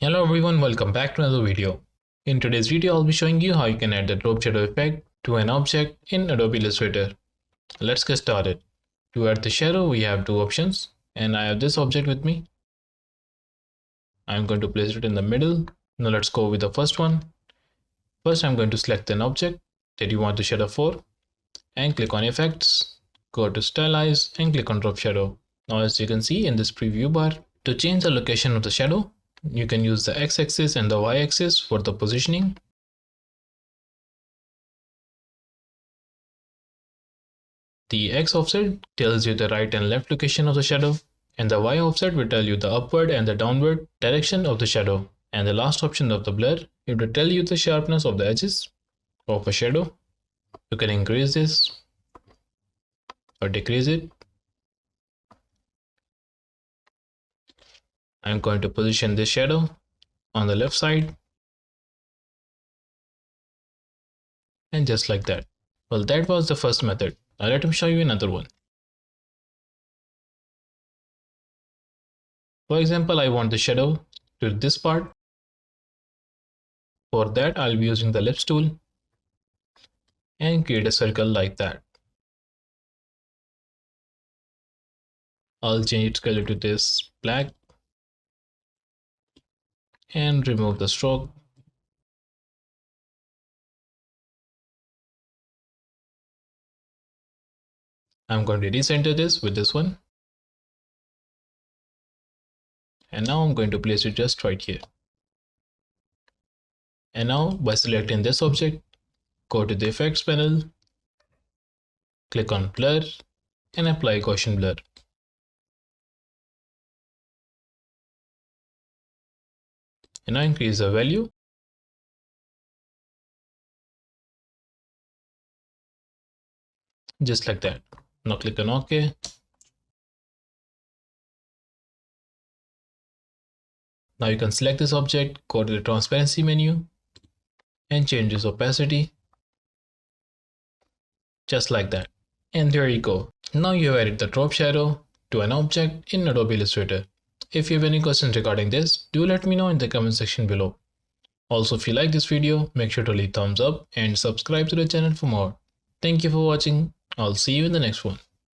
Hello everyone, welcome back to another video. In today's video, I'll be showing you how you can add the drop shadow effect to an object in Adobe Illustrator. Let's get started. To add the shadow, we have two options, and I have this object with me. I'm going to place it in the middle. Now let's go with the first one. First, I'm going to select an object that you want the shadow for and click on Effects, go to Stylize and click on Drop Shadow. Now as you can see in this preview bar, to change the location of the shadow, you can use the x-axis and the y-axis for the positioning. The x offset tells you the right and left location of the shadow, and the y offset will tell you the upward and the downward direction of the shadow. And the last option of the blur, it will tell you the sharpness of the edges of a shadow. You can increase this or decrease it. I'm going to position this shadow on the left side, and just like that. Well, that was the first method. Now let me show you another one. For example, I want the shadow to this part. For that, I'll be using the ellipse tool and create a circle like that. I'll change its color to this black and remove the stroke. I'm going to recenter this with this one. And now I'm going to place it just right here. And now by selecting this object, go to the effects panel, click on blur and apply Gaussian blur. And now increase the value. Just like that. Now click on OK. Now you can select this object, go to the transparency menu and change its opacity. Just like that. And there you go. Now you have added the drop shadow to an object in Adobe Illustrator. If you have any questions regarding this, do let me know in the comment section below. Also, if you like this video, make sure to leave thumbs up and subscribe to the channel for more. Thank you for watching. I'll see you in the next one.